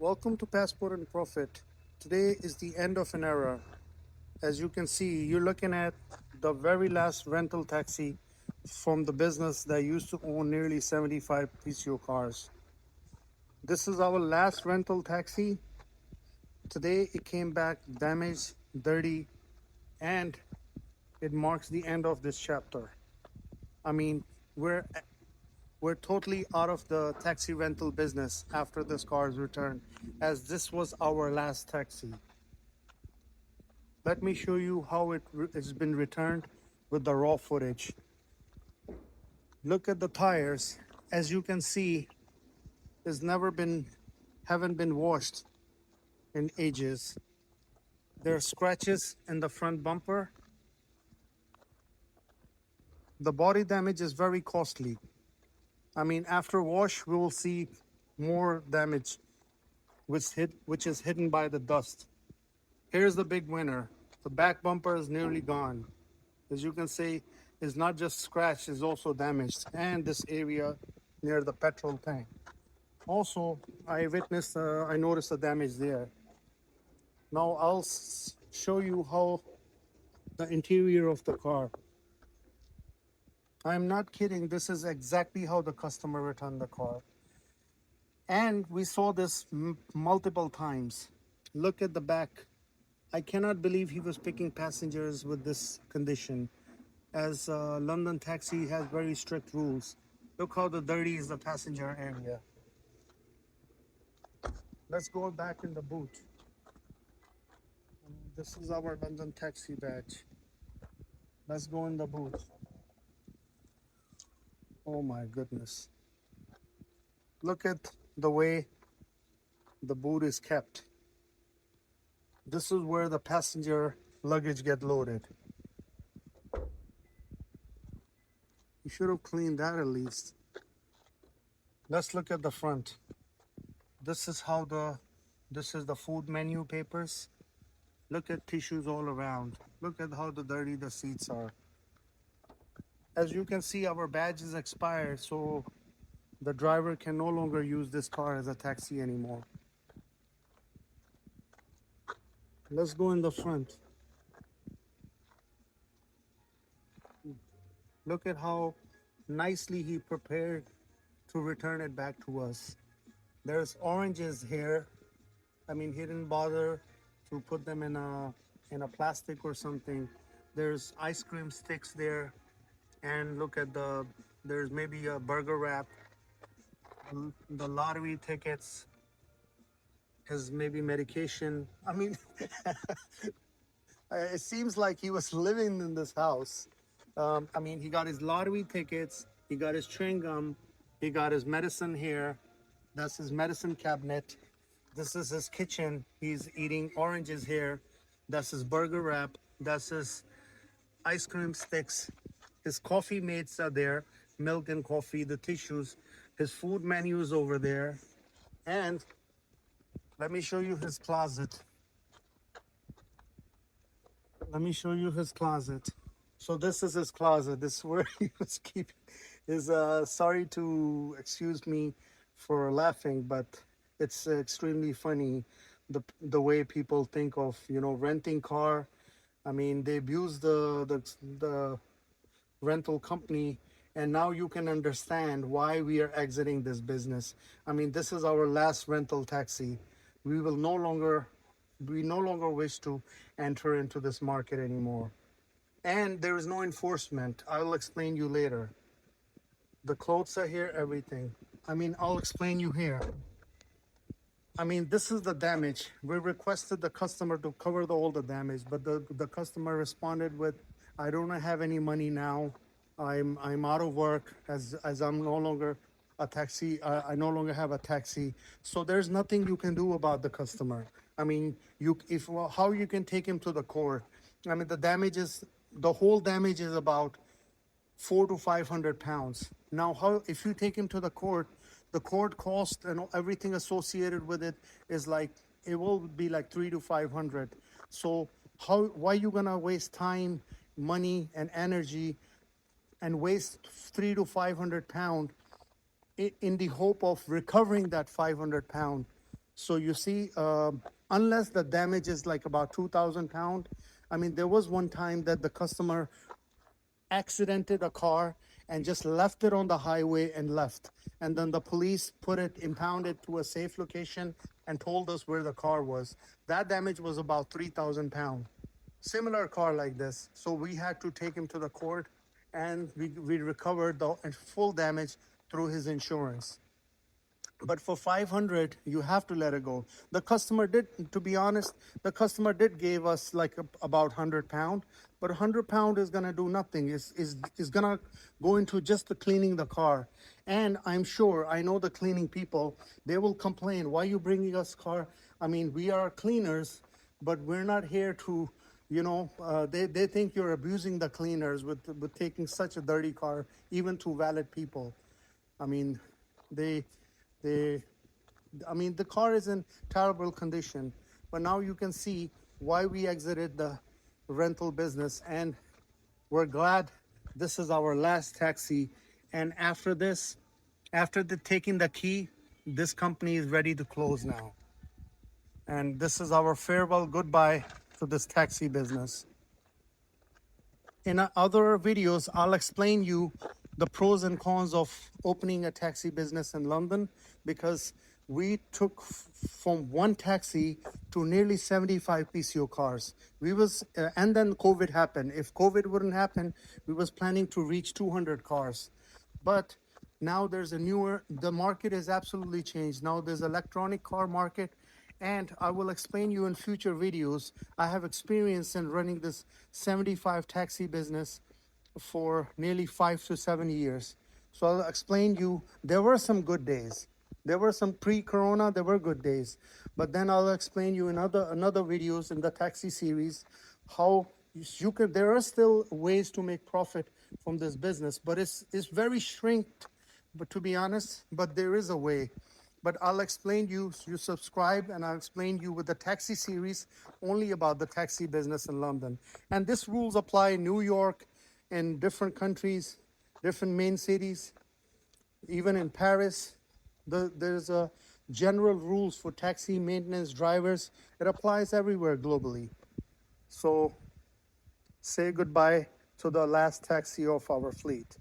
Welcome to Passport and Profit. Today is the end of an era. As you can see, you're looking at the very last rental taxi from the business that used to own nearly 75 PCO cars. This is our last rental taxi. Today it came back damaged, dirty, and it marks the end of this chapter. I mean, we're we're totally out of the taxi rental business after this car's return, as this was our last taxi. Let me show you how it's been returned with the raw footage. Look at the tires. As you can see, it's haven't been washed in ages. There are scratches in the front bumper. The body damage is very costly. I mean, after wash, we will see more damage, which is hidden by the dust. Here's the big winner. The back bumper is nearly gone. As you can see, it's not just scratched, it's also damaged. And this area near the petrol tank. Also, I noticed the damage there. Now I'll show you how the interior of the car. I'm not kidding. This is exactly how the customer returned the car. And we saw this multiple times. Look at the back. I cannot believe he was picking passengers with this condition, as London Taxi has very strict rules. Look how dirty is the passenger area. Let's go back in the boot. This is our London Taxi badge. Let's go in the boot. Oh my goodness. Look at the way the boot is kept. This is where the passenger luggage get loaded. You should have cleaned that at least. Let's look at the front. This is the food menu papers. Look at tissues all around. Look at how dirty the seats are. As you can see, our badge is expired, so the driver can no longer use this car as a taxi anymore. Let's go in the front. Look at how nicely he prepared to return it back to us. There's oranges here. I mean, he didn't bother to put them in a plastic or something. There's ice cream sticks there, and look at there's maybe a burger wrap. The lottery tickets, his maybe medication. I mean, it seems like he was living in this house. I mean, he got his lottery tickets, he got his chewing gum, he got his medicine here. That's his medicine cabinet. This is his kitchen. He's eating oranges here. That's his burger wrap. That's his ice cream sticks. His coffee mates are there, milk and coffee, the tissues. His food menu is over there. And let me show you his closet. Let me show you his closet. So this is his closet. This is where he was keeping his, sorry to excuse me for laughing, but it's extremely funny the way people think of, renting car. I mean, they abuse the rental company, and now you can understand why we are exiting this business. I mean, this is our last rental taxi. We no longer wish to enter into this market anymore. And there is no enforcement. I'll explain you later. The clothes are here, everything. I mean, I'll explain you here. I mean, this is the damage. We requested the customer to cover all the damage, but the customer responded with, "I don't have any money now. I'm out of work as I'm no longer a taxi. I no longer have a taxi." So there's nothing you can do about the customer. I mean, how you can take him to the court? I mean, the whole damage is about 400 to 500 pounds. Now, how if you take him to the court cost and everything associated with it is like it will be like 300 to 500. So why you gonna waste time, money, and energy and waste 300 to 500 pound in the hope of recovering that 500 pound? So you see, unless the damage is like about 2,000 pound, I mean, there was one time that the customer accidented a car and just left it on the highway and left. And then the police put it, impounded to a safe location and told us where the car was. That damage was about 3,000 pound. Similar car like this. So we had to take him to the court and we recovered the full damage through his insurance. But for 500 you have to let it go. The customer did, to be honest, the customer did gave us like about 100 pound, but 100 pound is gonna do nothing. Is gonna go into just the cleaning the car. And I'm sure, I know the cleaning people, they will complain, why you bringing us car? I mean, we are cleaners, but we're not here to, they think you're abusing the cleaners with taking such a dirty car even to valid people. I mean, they they I mean, the car is in terrible condition, but now you can see why we exited the rental business, and we're glad this is our last taxi. And after this, after taking the key, this company is ready to close now. And this is our farewell goodbye to this taxi business. In other videos, I'll explain you the pros and cons of opening a taxi business in London, because we took from one taxi to nearly 75 PCO cars. And then COVID happened. If COVID wouldn't happen, we was planning to reach 200 cars. But now there's the market has absolutely changed. Now there's electronic car market, and I will explain you in future videos. I have experience in running this 75 taxi business for nearly 5 to 7 years. So I'll explain you, there were some good days. There were some pre-corona, there were good days. But then I'll explain you in another videos in the taxi series how there are still ways to make profit from this business, but it's very shrinked, but to be honest, but there is a way. But I'll explain you subscribe, and I'll explain you with the taxi series only about the taxi business in London. And this rules apply in New York, in different countries, different main cities, even in Paris. There's a general rules for taxi maintenance drivers. It applies everywhere globally. So say goodbye to the last taxi of our fleet.